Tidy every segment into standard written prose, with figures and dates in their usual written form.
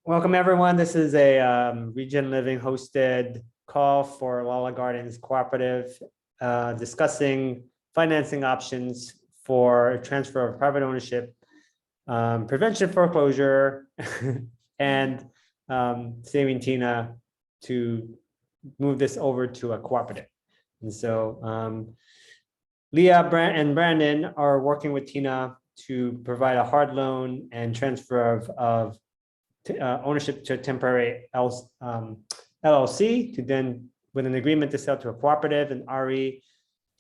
Welcome, everyone. This is a Regen Living hosted call for LaLa Gardens Cooperative discussing financing options for transfer of private ownership, prevention of foreclosure, and saving Tina to move this over to a cooperative. And so Leah and Brandon are working with Tina to provide a hard loan and transfer of ownership to a temporary LLC to then with an agreement to sell to a cooperative. And Ari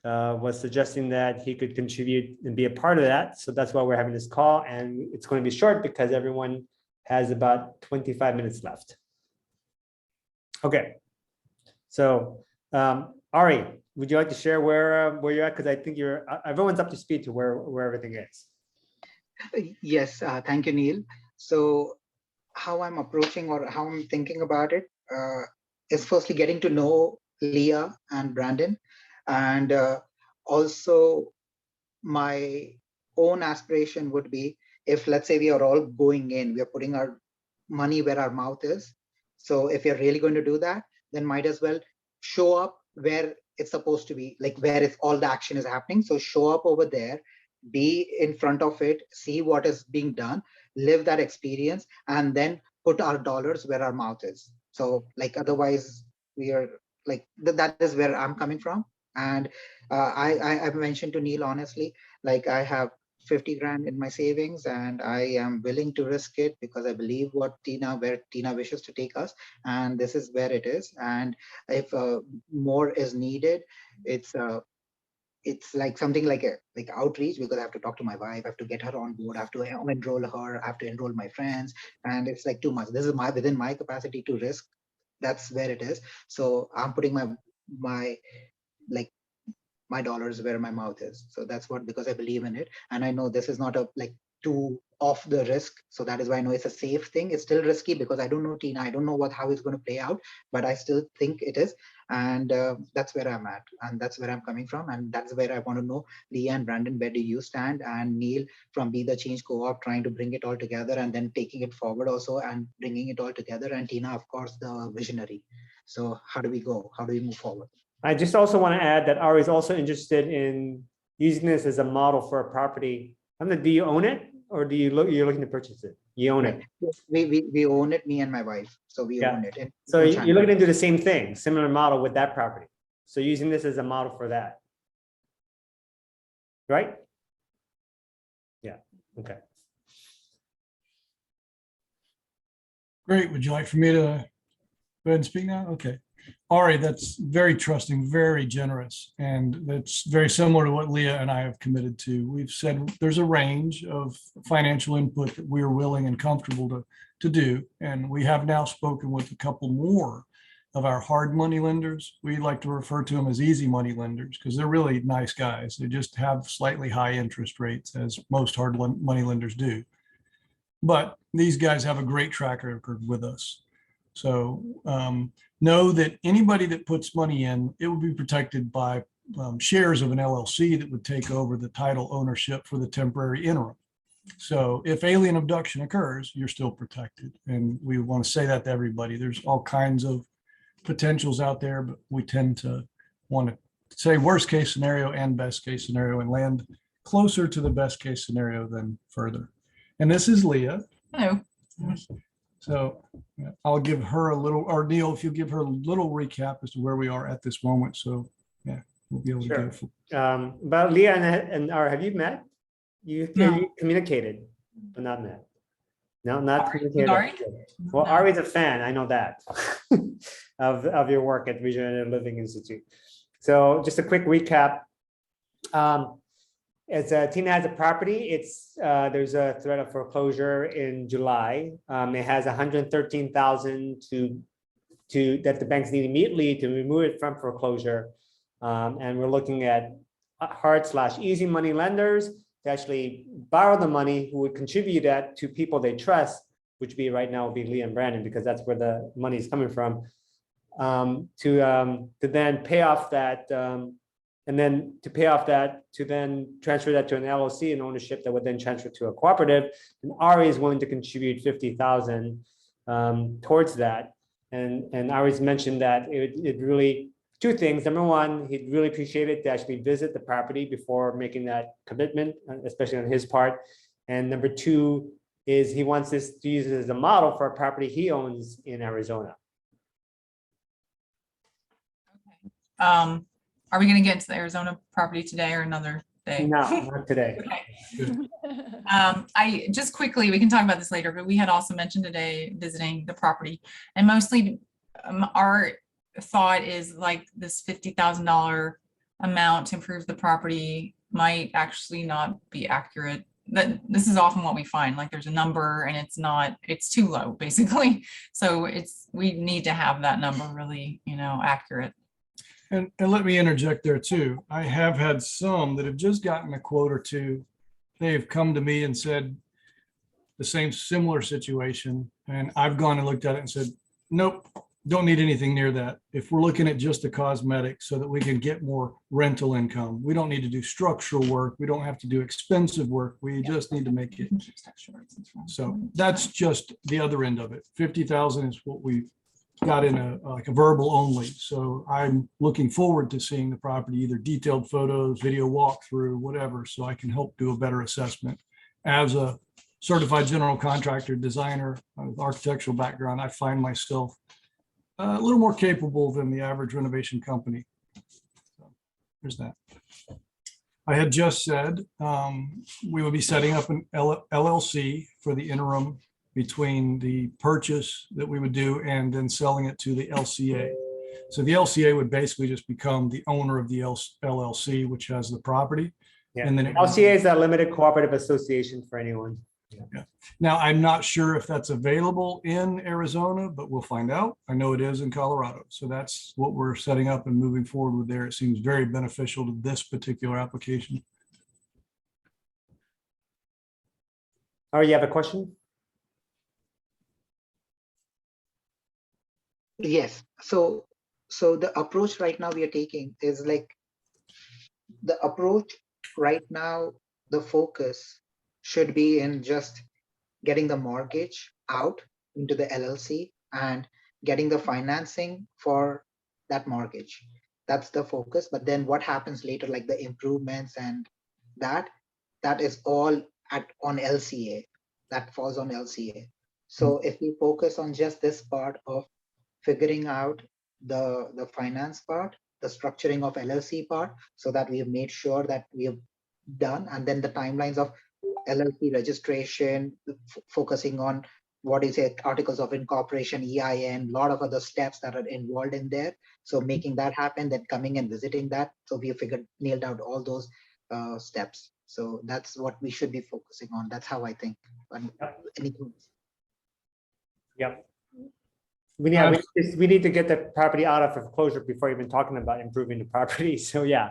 was suggesting that he could contribute and be a part of that. So that's why we're having this call, and it's going to be short because everyone has about 25 minutes left. Okay, so Ari, would you like to share where you're at? Because I think everyone's up to speed to where everything is. Yes, thank you, Neil. So how I'm approaching or how I'm thinking about it is firstly getting to know Leah and Brandon, and also my own aspiration would be, if let's say we are all going in, we are putting our money where our mouth is. So if you're really going to do that, then might as well show up where it's supposed to be, like where if all the action is happening. So show up over there, be in front of it, see what is being done, live that experience, and then put our dollars where our mouth is. So like otherwise we are like that is where I'm coming from. And I mentioned to Neil, honestly, like I have 50 grand in my savings and I am willing to risk it because I believe where Tina wishes to take us, and this is where it is. And if more is needed, it's like something like outreach, because I have to talk to my wife, I have to get her on board, I have to enroll her, I have to enroll my friends, and it's like too much. This is within my capacity to risk. That's where it is. So I'm putting my dollars where my mouth is. So that's what, because I believe in it, and I know this is not a too off the risk. So that is why I know it's a safe thing. It's still risky because I don't know Tina, I don't know how it's going to play out, but I still think it is. And that's where I'm at, and that's where I'm coming from, and that's where I want to know, Leah and Brandon, where do you stand, and Neil from Be the Change Co-op, trying to bring it all together and then taking it forward also and bringing it all together, and Tina, of course, the visionary. So how do we go? How do we move forward? I just also want to add that Ari is also interested in using this as a model for a property. Do you own it, or you're looking to purchase it? You own it. We own it, me and my wife. So we own it. So you're looking to do the same thing, similar model with that property. So using this as a model for that, right? Yeah. Okay. Great. Would you like for me to go ahead and speak now? Okay. Ari, that's very trusting, very generous, and that's very similar to what Leah and I have committed to. We've said there's a range of financial input that we're willing and comfortable to do, and we have now spoken with a couple more of our hard money lenders. We like to refer to them as easy money lenders because they're really nice guys. They just have slightly high interest rates, as most hard money lenders do. But these guys have a great track record with us. So know that anybody that puts money in, it will be protected by shares of an LLC that would take over the title ownership for the temporary interim. So if alien abduction occurs, you're still protected. And we want to say that to everybody. There's all kinds of potentials out there, but we tend to want to say worst case scenario and best case scenario and land closer to the best case scenario than further. And this is Leah. Hello. So I'll give her a little, or Neil, if you give her a little recap as to where we are at this moment. So yeah, we'll be able to go. About Leah and Ara, have you met? You communicated, but not met. No, not communicated. Ari? Well, Ari's a fan, I know that, of your work at Regenerative Living Institute. So just a quick recap. As Tina has a property, there's a threat of foreclosure in July. It has 113,000 that the banks need immediately to remove it from foreclosure. And we're looking at hard/easy money lenders to actually borrow the money, who would contribute that to people they trust, which be right now would be Leah and Brandon, because that's where the money is coming from, to then pay off that. And then to pay off that, to then transfer that to an LLC and ownership that would then transfer to a cooperative. And Ari is willing to contribute 50,000 towards that. And I always mentioned that it really, two things. Number one, he'd really appreciate it to actually visit the property before making that commitment, especially on his part. And number two is he wants this to use it as a model for a property he owns in Arizona. Are we going to get into the Arizona property today or another day? No, not today. Okay. I just quickly, we can talk about this later, but we had also mentioned today visiting the property, and mostly our thought is like this $50,000 amount to improve the property might actually not be accurate. That this is often what we find, like there's a number and it's too low basically. So we need to have that number really, accurate. And let me interject there too. I have had some that have just gotten a quote or two. They've come to me and said the same similar situation. And I've gone and looked at it and said, nope, don't need anything near that. If we're looking at just the cosmetic so that we can get more rental income, we don't need to do structural work. We don't have to do expensive work. We just need to make it. So that's just the other end of it. 50,000 is what we got in like a verbal only. So I'm looking forward to seeing the property, either detailed photos, video walkthrough, whatever, so I can help do a better assessment. As a certified general contractor, designer with architectural background, I find myself a little more capable than the average renovation company. So there's that. I had just said we would be setting up an LLC for the interim between the purchase that we would do and then selling it to the LCA. So the LCA would basically just become the owner of the LLC, which has the property. Yeah. And then LCA is a limited cooperative association for anyone. Yeah. Now, I'm not sure if that's available in Arizona, but we'll find out. I know it is in Colorado. So that's what we're setting up and moving forward with there. It seems very beneficial to this particular application. Oh, you have a question? Yes. So the approach right now we are taking is like the approach right now, the focus should be in just getting the mortgage out into the LLC and getting the financing for that mortgage. That's the focus. But then what happens later, like the improvements and that is all on LCA. That falls on LCA. So if we focus on just this part of figuring out the finance part, the structuring of LLC part, so that we have made sure that we have done, and then the timelines of LLC registration, focusing on what is it, articles of incorporation, EIN, a lot of other steps that are involved in there. So making that happen, then coming and visiting that. So we have nailed out all those steps. So that's what we should be focusing on. That's how I think. Anything? Yep. We need to get the property out of foreclosure before even talking about improving the property. So yeah.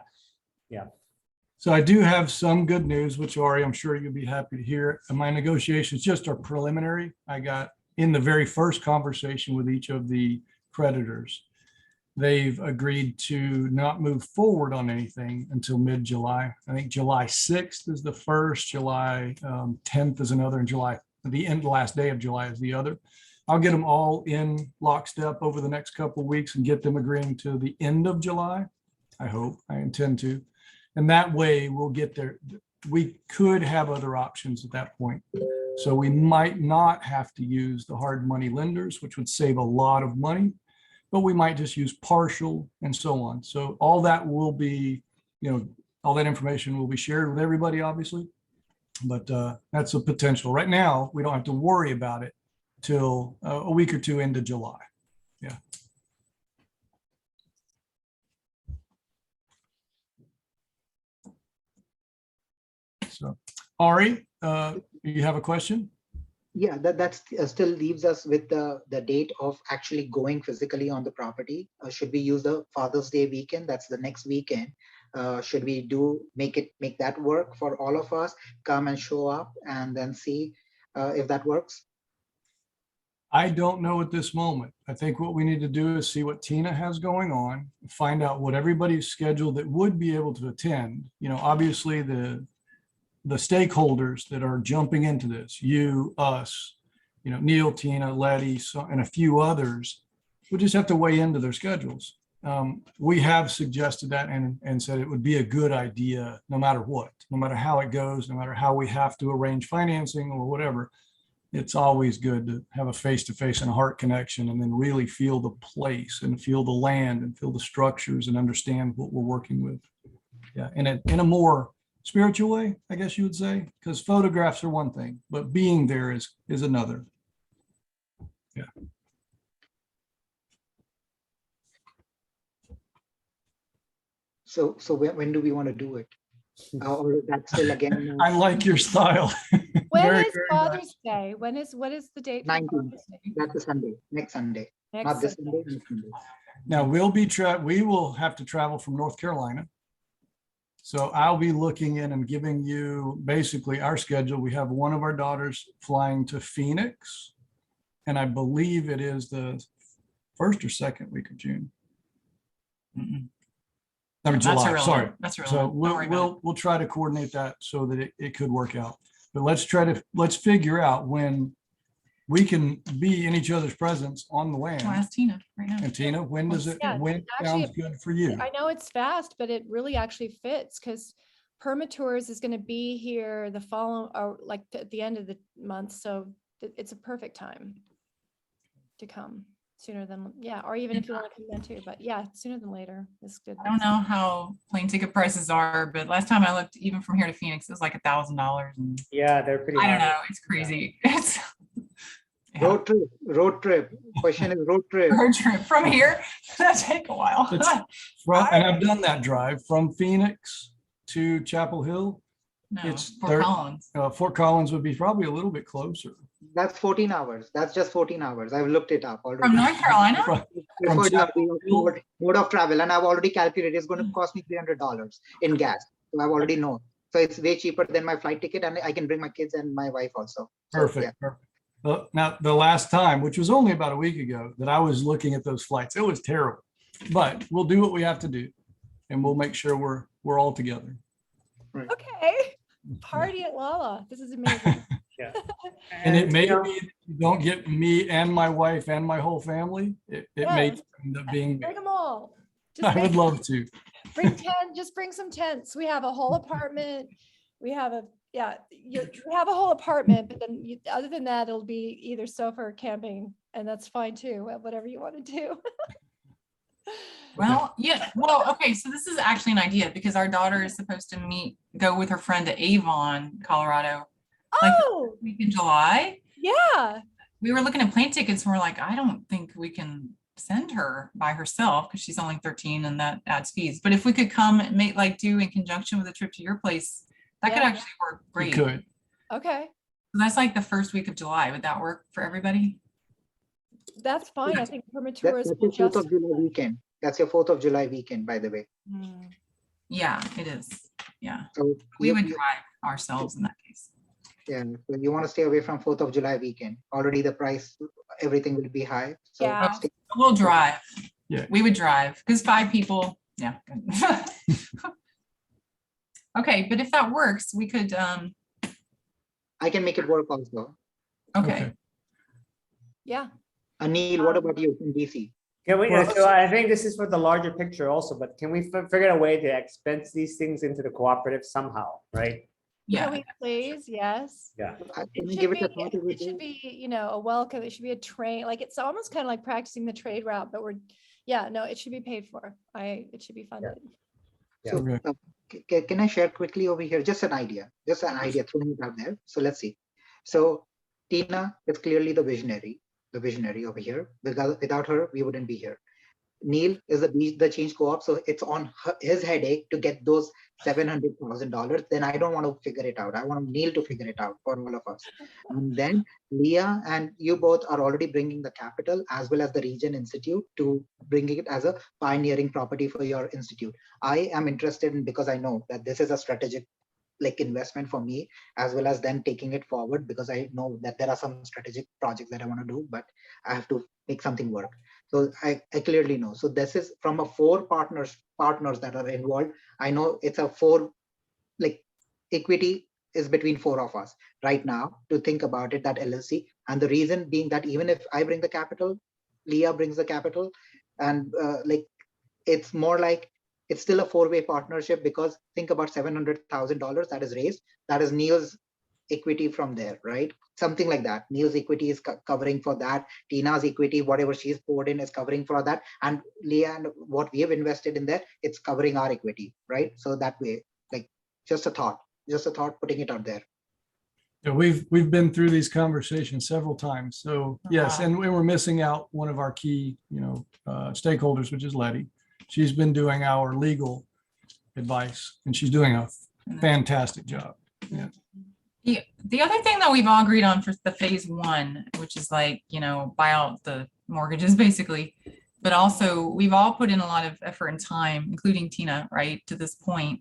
So I do have some good news, which Ari, I'm sure you'll be happy to hear. And my negotiations just are preliminary. I got in the very first conversation with each of the creditors. They've agreed to not move forward on anything until mid-July. I think July 6th is the first, July 10th is another, and the last day of July is the other. I'll get them all in lockstep over the next couple of weeks and get them agreeing to the end of July. I hope, I intend to. And that way we'll get there. We could have other options at that point. So we might not have to use the hard money lenders, which would save a lot of money, but we might just use partial and so on. So all that will be, all that information will be shared with everybody, obviously, but that's a potential. Right now, we don't have to worry about it till a week or two into July. Yeah. So, Ari, you have a question? Yeah, that still leaves us with the date of actually going physically on the property. Should we use the Father's Day weekend? That's the next weekend. Should we make that work for all of us? Come and show up and then see if that works? I don't know at this moment. I think what we need to do is see what Tina has going on, find out what everybody's scheduled that would be able to attend. Obviously the stakeholders that are jumping into this, you, us, Neil, Tina, Letty, and a few others. We just have to weigh into their schedules. We have suggested that and said it would be a good idea no matter what, no matter how it goes, no matter how we have to arrange financing or whatever. It's always good to have a face-to-face and a heart connection, and then really feel the place and feel the land and feel the structures and understand what we're working with. Yeah, in a more spiritual way, I guess you would say, because photographs are one thing, but being there is another. Yeah. So when do we want to do it? Or that's still again I like your style. When Very, is very nice. Father's Day? What is the date? for 19th. Father's Day? That's a Sunday, next Sunday, Next not this Sunday. Sunday, next Sunday. Now we will have to travel from North Carolina. So I'll be looking in and giving you basically our schedule. We have one of our daughters flying to Phoenix, and I believe it is the first or second week of June. Or That's July, irrelevant. sorry. That's So irrelevant. Don't worry about it. we'll try to coordinate that so that it could work out. But let's figure out when we can be in each other's presence on the Well, land. ask Tina right now. And Tina, when does it, Yeah, when actually, sounds good for you? I know it's fast, but it really actually fits because Permatours is going to be here the following, or like at the end of the month. So it's a perfect time to come sooner than, yeah, or even if you want to come then too, but yeah, sooner than later is good. I don't know how plane ticket prices are, but last time I looked, even from here to Phoenix, it was like $1,000. And Yeah, they're pretty. I don't high. know. It's crazy. It's yeah. Road trip. Question is road trip. Road trip from here. That take a while. And I've done that drive from Phoenix to Chapel Hill. No, It's Fort Collins. Fort Collins would be probably a little bit closer. That's 14 hours. That's just 14 hours. I've looked it up already. From North Carolina? From Preferred Chapel Hill. mode of travel, and I've already calculated it's going to cost me $300 in gas. So I've already known. So it's way cheaper than my flight ticket, and I can bring my kids and my wife also. So, Perfect. yeah. Perfect. Well, now, the last time, which was only about a week ago, that I was looking at those flights, it was terrible. But we'll do what we have to do, and we'll make sure we're all together. Okay. Party at LaLa. This is amazing. Yeah. And it may you know, be that you don't get me and my wife and my whole family. It may Yes. end up being me. Bring them all. I would love to. Just bring some tents. We have a whole apartment. We have you have a whole apartment, but then other than that, it'll be either sofa or camping, and that's fine too, whatever you want to do. Well, yeah. Well, okay. So this is actually an idea because our daughter is supposed to go with her friend to Avon, Colorado, like Oh, week in July. yeah. We were looking at plane tickets and we're like, I don't think we can send her by herself because she's only 13 and that adds fees. But if we could come and do in conjunction with a trip to your place, that could Yeah. actually work You great. could. Okay. So that's like the first week of July. Would that work for everybody? That's fine. I think Permatours That's will your 4th just. of July weekend. That's your 4th of July weekend, by the way. Hmm. Yeah, it is. Yeah. So We you- would you- drive ourselves in that case. yeah, so you want to stay away from 4th of July weekend. Already the price, everything will be high. So Yeah. stay- We'll drive. Yeah. We would drive because 5 people. Yeah. Okay, but if that works, we could, I can make it work also. okay. Yeah. Anil, what about you from DC? Can we, Well, so I think this is for the larger picture also, but can we figure out a way to expense these things into the cooperative somehow, right? Yeah. Can we please? Yes. Yeah. Can It we should give be, it a thought over it should there? be, a welcome. It should be a train. Like it's almost kind of like practicing the trade route, but it should be paid for. It should be funded. So, Okay. can I share quickly over here? Just an idea, throwing it out there. So let's see. So Tina is clearly the visionary over here. Without her, we wouldn't be here. Neil is the change co-op, so it's on his headache to get those $700,000. Then I don't want to figure it out. I want Neil to figure it out for all of us. And then Leah and you both are already bringing the capital as well as the Region Institute to bring it as a pioneering property for your institute. I am interested in, because I know that this is a strategic investment for me, as well as them taking it forward, because I know that there are some strategic projects that I want to do, but I have to make something work. So I clearly know. So this is from a 4 partners that are involved. I know it's a 4, equity is between 4 of us right now to think about it, that LLC. And the reason being that even if I bring the capital, Leah brings the capital, and like it's more like it's still a four-way partnership, because think about $700,000 that is raised. That is Neil's equity from there, right? Something like that. Neil's equity is covering for that. Tina's equity, whatever she's poured in, is covering for that. And Leah, and what we have invested in there, it's covering our equity, right? So that way, like just a thought, putting it out there. Yeah, we've been through these conversations several times. So yes, Wow. and we're missing out one of our key, stakeholders, which is Letty. She's been doing our legal advice, and she's doing a fantastic job. Yeah. The other thing that we've all agreed on for the phase one, which is like, buy out the mortgages basically, but also we've all put in a lot of effort and time, including Tina, right, to this point.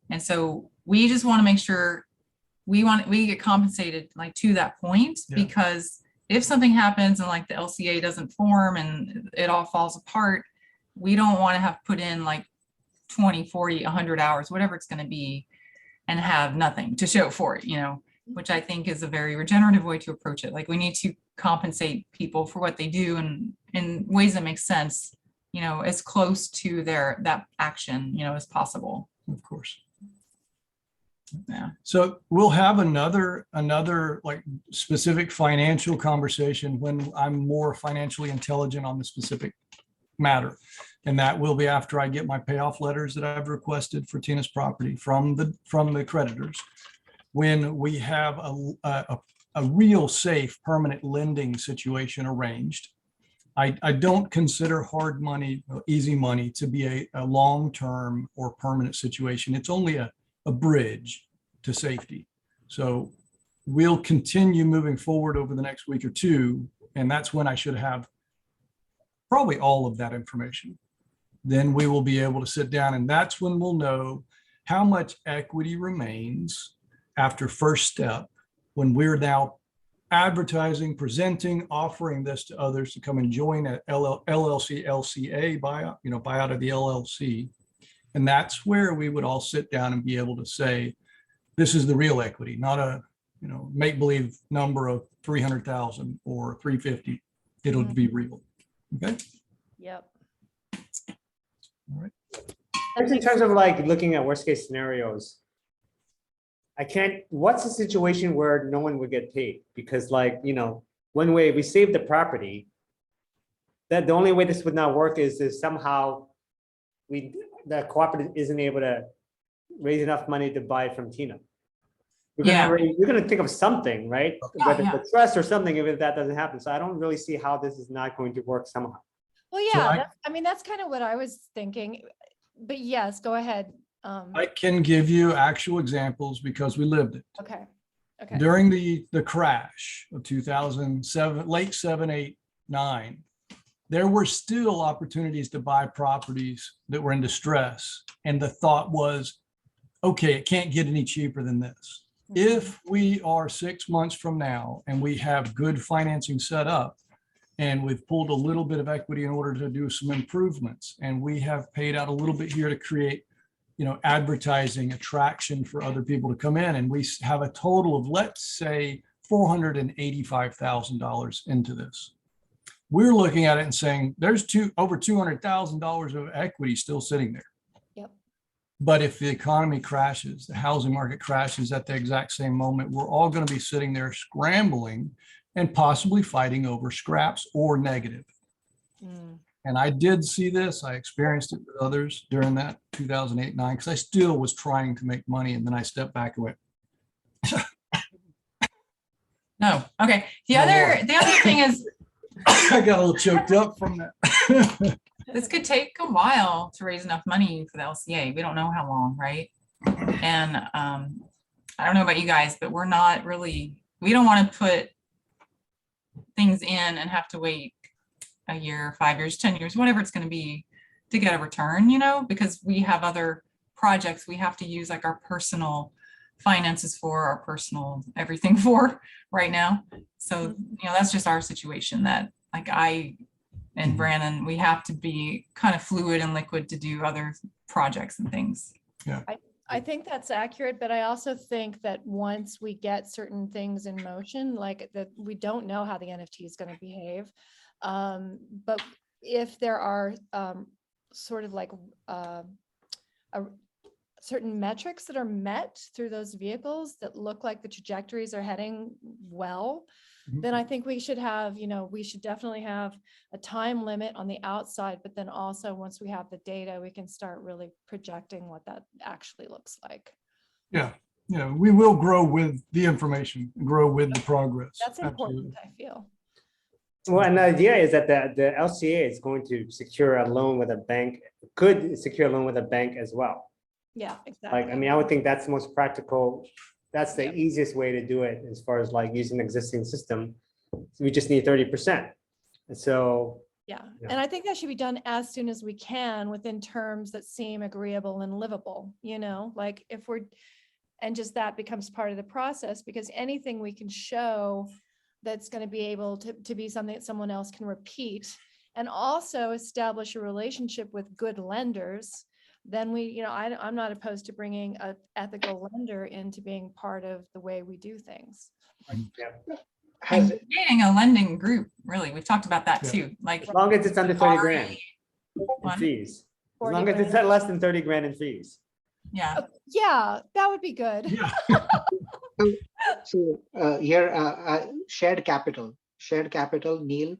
And so we just want to make sure we get compensated like to that point, Yeah. because if something happens and like the LCA doesn't form and it all falls apart, we don't want to have put in like 20, 40, 100 hours, whatever it's going to be, and have nothing to show for it, which I think is a very regenerative way to approach it. Like we need to compensate people for what they do and in ways that make sense, as close to that action, as possible. Of course. Yeah. So we'll have another like specific financial conversation when I'm more financially intelligent on the specific matter. And that will be after I get my payoff letters that I've requested for Tina's property from the creditors. When we have a real safe permanent lending situation arranged. I don't consider hard money, easy money to be a long-term or permanent situation. It's only a bridge to safety. So we'll continue moving forward over the next week or two. And that's when I should have probably all of that information. Then we will be able to sit down, and that's when we'll know how much equity remains after first step, when we're now advertising, presenting, offering this to others to come and join a LLC, LCA buyout, buyout of the LLC. And that's where we would all sit down and be able to say, this is the real equity, not a, make-believe number of 300,000 or 350. It'll be real. Okay. Yep. All right. Just in terms of like looking at worst case scenarios, what's the situation where no one would get paid? Because one way we save the property, that the only way this would not work is somehow the cooperative isn't able to raise enough money to buy it from Tina. You're gonna think of something, right? Whether it's a trust or something, if that doesn't happen. So I don't really see how this is not going to work somehow. Well, yeah, that's kind of what I was thinking, but yes, go ahead. I can give you actual examples because we lived it. Okay. During the crash of 2007, late 7, 8, 9, there were still opportunities to buy properties that were in distress. And the thought was, okay, it can't get any cheaper than this. If we are 6 months from now and we have good financing set up, and we've pulled a little bit of equity in order to do some improvements, and we have paid out a little bit here to create advertising attraction for other people to come in, and we have a total of, let's say, $485,000 into this. We're looking at it and saying there's over $200,000 of equity still sitting there. Yep. But if the economy crashes, the housing market crashes at the exact same moment, we're all going to be sitting there scrambling and possibly fighting over scraps or negative. And I did see this. I experienced it with others during that 2008-9, because I still was trying to make money. And then I stepped back and went, no. Okay. The other thing is, I got a little choked up from that. this could take a while to raise enough money for the LCA. We don't know how long, right? And I don't know about you guys, but we don't want to put things in and have to wait a year, 5 years, 10 years, whatever it's going to be to get a return, because we have other projects we have to use like our personal finances for, our personal everything for right now. So, that's just our situation, that like I and Brandon, we have to be kind of fluid and liquid to do other projects and things. Yeah. I think that's accurate, but I also think that once we get certain things in motion, like that, we don't know how the NFT is going to behave. But if there are sort of like a certain metrics that are met through those vehicles that look like the trajectories are heading well, then I think we should have, we should definitely have a time limit on the outside, but then also once we have the data, we can start really projecting what that actually looks like. Yeah, we will grow with the information, grow with the progress. That's important, Absolutely. I feel. Well, and the idea is that the LCA is going to secure a loan with a bank, could secure a loan with a bank as well. Yeah, exactly. Like, I mean, I would think that's the most practical. That's the Yep. easiest way to do it as far as like using the existing system. We just need 30%. And so, Yeah, Yeah. and I think that should be done as soon as we can within terms that seem agreeable and livable, like if we're, and just that becomes part of the process, because anything we can show that's going to be able to be something that someone else can repeat and also establish a relationship with good lenders, then I'm not opposed to bringing an ethical lender into being part of the way we do things. Has And creating a lending group, really, we've talked about that Yeah. too, like. as long as it's under 30 grand in What? fees, as 40 long as it's grand. at less than 30 grand in fees. Yeah, Yeah, that would be good. Yeah. So here, shared capital, Neil,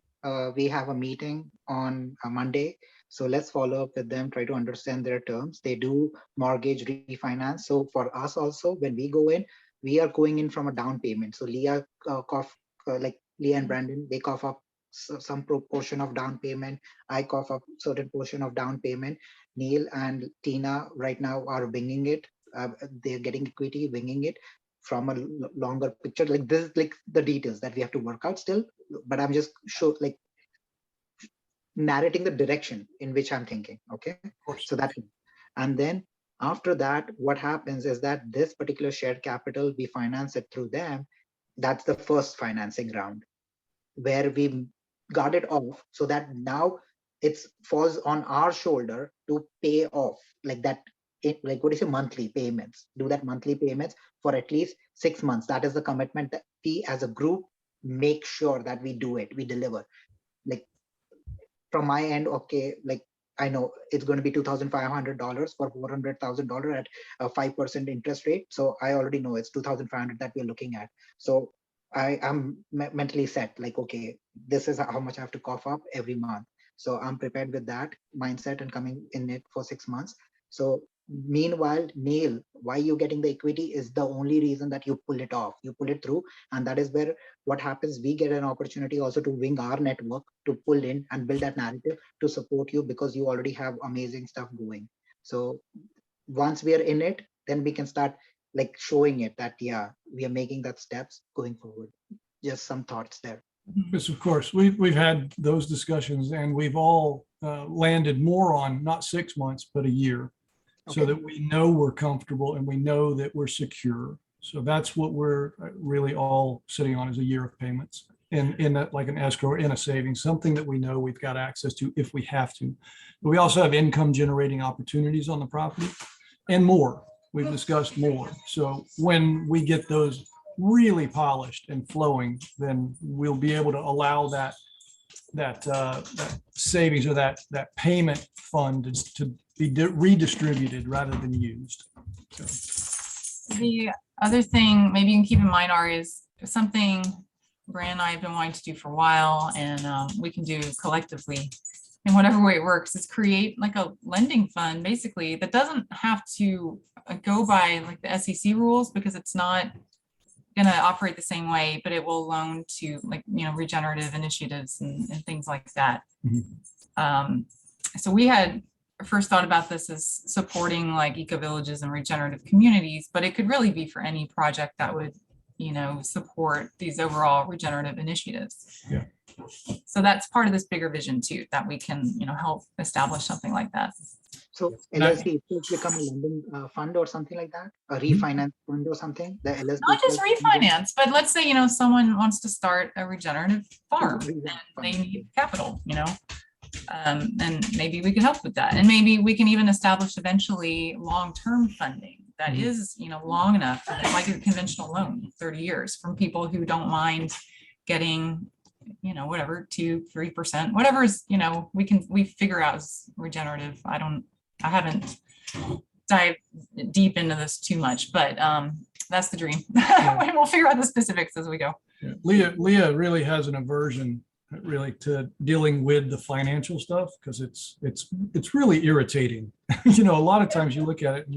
we have a meeting on a Monday. So let's follow up with them, try to understand their terms. They do mortgage refinance. So for us also, when we go in, we are going in from a down payment. So Leah, like Leah and Brandon, they cough up some proportion of down payment. I cough up certain portion of down payment. Neil and Tina right now are winging it. They're getting equity, winging it from a longer picture. Like this is like the details that we have to work out still, but I'm just narrating the direction in which I'm thinking. Okay. So that, and then after that, what happens is that this particular shared capital, we finance it through them. That's the first financing round where we got it off, so that now it falls on our shoulder to pay off like that. Like what is your monthly payments? Do that monthly payments for at least 6 months. That is the commitment that we as a group make sure that we do it, we deliver. Like from my end, okay, like I know it's going to be $2,500 for $400,000 at a 5% interest rate. So I already know it's 2,500 that we're looking at. So I am mentally set, like, okay, this is how much I have to cough up every month. So I'm prepared with that mindset and coming in it for 6 months. So meanwhile, Neil, why you getting the equity is the only reason that you pull it off, you pull it through. And that is where what happens, we get an opportunity also to wing our network, to pull in and build that narrative to support you, because you already have amazing stuff going. So once we are in it, then we can start like showing it that, yeah, we are making that steps going forward. Just some thoughts there. Yes, of course. We've had those discussions and we've all landed more on not 6 months, but a year. So Okay. that we know we're comfortable and we know that we're secure. So that's what we're really all sitting on, is a year of payments in like an escrow or in a savings, something that we know we've got access to if we have to. But we also have income generating opportunities on the property and more. We've discussed more. So when we get those really polished and flowing, then we'll be able to allow that savings or that payment fund to be redistributed rather than used. So. the other thing maybe you can keep in mind, Ari, is something Brand and I have been wanting to do for a while, and we can do collectively in whatever way it works, is create like a lending fund basically that doesn't have to go by like the SEC rules, because it's not going to operate the same way, but it will loan to like, regenerative initiatives and things like that. Mm-hmm. So we had first thought about this as supporting like eco villages and regenerative communities, but it could really be for any project that would, support these overall regenerative initiatives. Yeah. So that's part of this bigger vision too, that we can, help establish something like that. So LLC itself become a lending fund or something like that, a refinance fund or something. The LLC Not just itself refinance, but let's say, someone wants to start a regenerative farm and they need capital, and maybe we can help with that. And maybe we can even establish eventually long-term funding that is, long enough, like a conventional loan, 30 years, from people who don't mind getting, whatever, 2-3%, whatever's, we figure out is regenerative. I haven't dived deep into this too much, but that's the dream. We'll figure out the specifics as we go. Yeah. Leah really has an aversion really to dealing with the financial stuff because it's really irritating. A lot of times you look at it and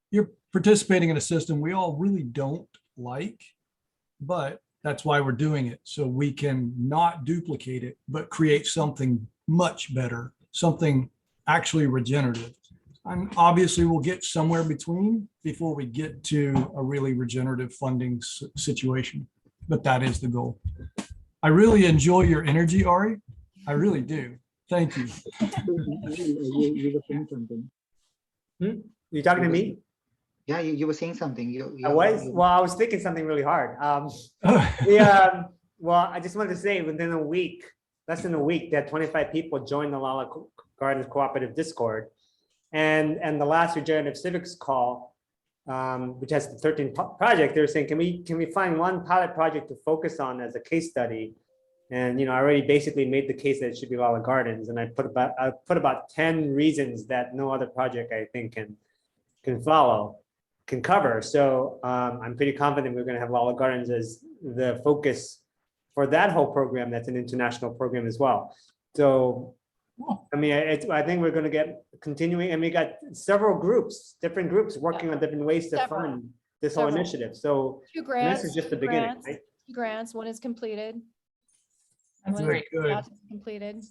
you're participating in a system we all really don't like, but that's why we're doing it, so we can not duplicate it, but create something much better, something actually regenerative. And obviously we'll get somewhere between before we get to a really regenerative funding situation, but that is the goal. I really enjoy your energy, Ari. I really do. Thank you. You were saying something. You talking to me? Yeah, you were saying something. I was thinking something really hard. Well, I just wanted to say within a week, less than a week, that 25 people joined the LaLa Gardens Cooperative Discord. And the last regenerative civics call, which has the 13 project, they were saying, can we find one pilot project to focus on as a case study? And I already basically made the case that it should be LaLa Gardens, and I put about 10 reasons that no other project I think can cover. So I'm pretty confident we're going to have LaLa Gardens as the focus for that whole program. That's an international program as well. So I mean, I think we're going to get continuing, and we got several groups, different groups working on different ways to fund this whole initiative. So 2 grants. this is just the beginning, right? 2 grants. One is completed. That's One great. is about to be completed.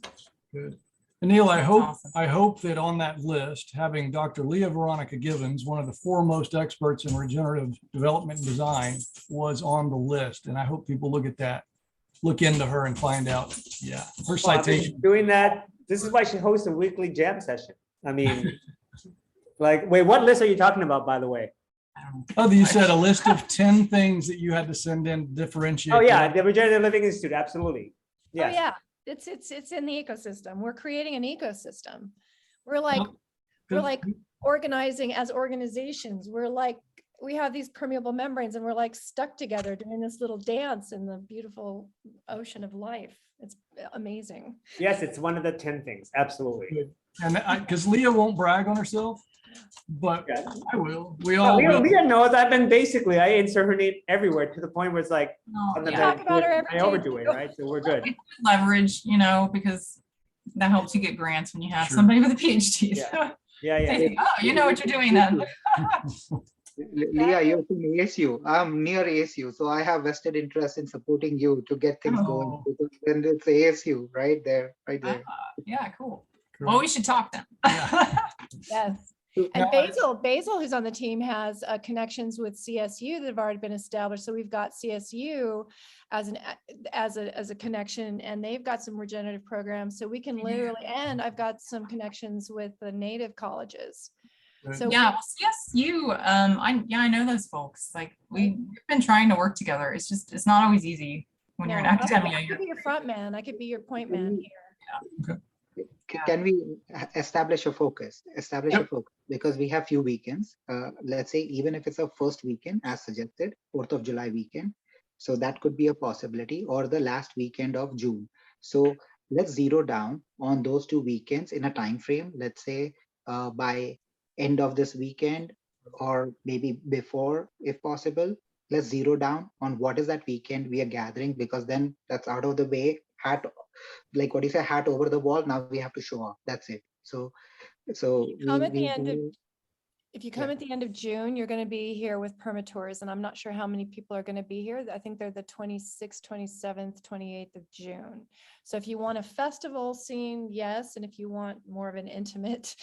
Good. And Neil, I hope awesome. that on that list, having Dr. Leah Veronica Givens, one of the foremost experts in regenerative development and design, was on the list. And I hope people look at that, look into her and find out, her citation. Doing that. This is why she hosts a weekly jam session. I mean, wait, what list are you talking about, by the way? Oh, you said a list of 10 things that you had to send in to differentiate. Oh yeah, the Regenerative Living Institute, absolutely. Yes. Oh yeah, it's in the ecosystem. We're creating an ecosystem. We're like organizing as organizations. We have these permeable membranes and we're like stuck together doing this little dance in the beautiful ocean of life. It's amazing. Yes, it's one of the 10 things. Absolutely. And because Leah won't brag on herself, but I will. We all will. Leah knows I insert her name everywhere to the point where it's like, talk about her every I day. overdo it, right? So we're good. Leverage, because that helps you get grants when you have Sure. somebody with a PhD. Yeah. They think, oh, you know what you're doing then. Leah, you're from ASU. I'm near ASU, so I have vested interest in supporting you to get things going. Because then it's ASU right there. Yeah, cool. Well, we should talk then. Yes. And Basil, who's on the team, has connections with CSU that have already been established. So we've got CSU as a connection, and they've got some regenerative programs. So we can literally, and I've got some connections with the native colleges. So CSU, I know those folks. Like we've been trying to work together. It's not always easy when you're in academia. I could be your front man. I could be your point man here. Okay. Can we establish a focus? Because we have few weekends. Let's say even if it's a first weekend as suggested, 4th of July weekend. So that could be a possibility, or the last weekend of June. So let's zero down on those 2 weekends in a time frame. Let's say by end of this weekend, or maybe before, if possible. Let's zero down on what is that weekend we are gathering, because then that's out of the way. Hat over the wall. Now we have to show off. That's it. So if you come at the end of June, you're going to be here with permatours, and I'm not sure how many people are going to be here. I think they're the 26th, 27th, 28th of June. So if you want a festival scene, yes, and if you want more of an intimate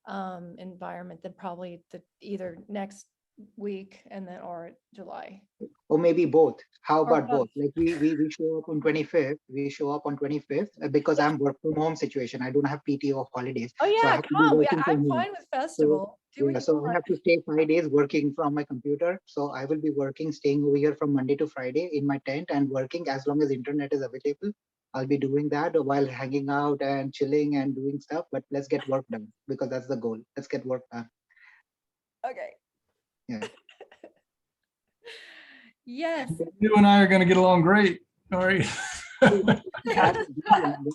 environment, then probably either next week and then or July. Or maybe both. How about both? Like we show up on 25th. We show up on 25th because I'm work from home situation. I don't have PTO or holidays. Oh yeah, so come. I'm fine with festival. So I have to stay 5 days working from my computer. So I will be staying over here from Monday to Friday in my tent and working as long as internet is available. I'll be doing that while hanging out and chilling and doing stuff. But let's get work done, because that's the goal. Let's get work done. Okay. Yeah. Yes. You and I are going to get along great. All right.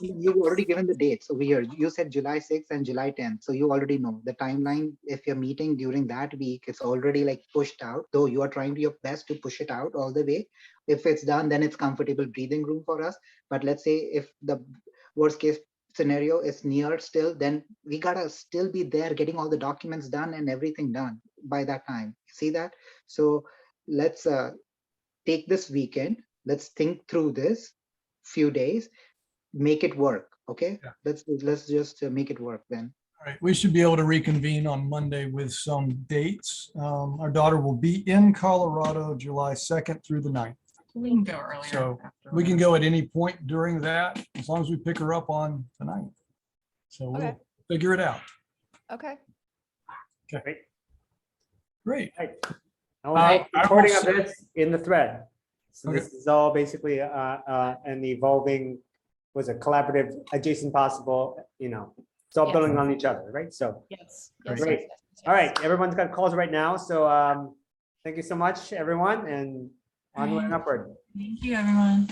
You've already given the date. So you said July 6th and July 10th. So you already know the timeline. If you're meeting during that week, it's already like pushed out, though you are trying your best to push it out all the way. If it's done, then it's comfortable breathing room for us. But let's say if the worst case scenario is near still, then we gotta still be there getting all the documents done and everything done by that time. See that? So let's take this weekend. Let's think through this few days, make it work. Okay. Yeah. Let's just make it work then. All right, we should be able to reconvene on Monday with some dates. Our daughter will be in Colorado July 2nd through the 9th. We can go earlier. So after we can whatever. go at any point during that, as long as we pick her up on the 9th. So we'll Okay. figure it out. Okay. Great. Great. Right. I will make I will recording of say- this in the thread. So Okay. this is all basically an evolving, was a collaborative, adjacent possible, it's all Yes. building on each other, right? So, Yes. Great. Yes. Great. Yes, yes, all yes. right, everyone's got calls right now. So thank you so much, everyone, and onward and upward. Thank you, everyone.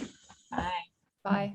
Bye. Bye.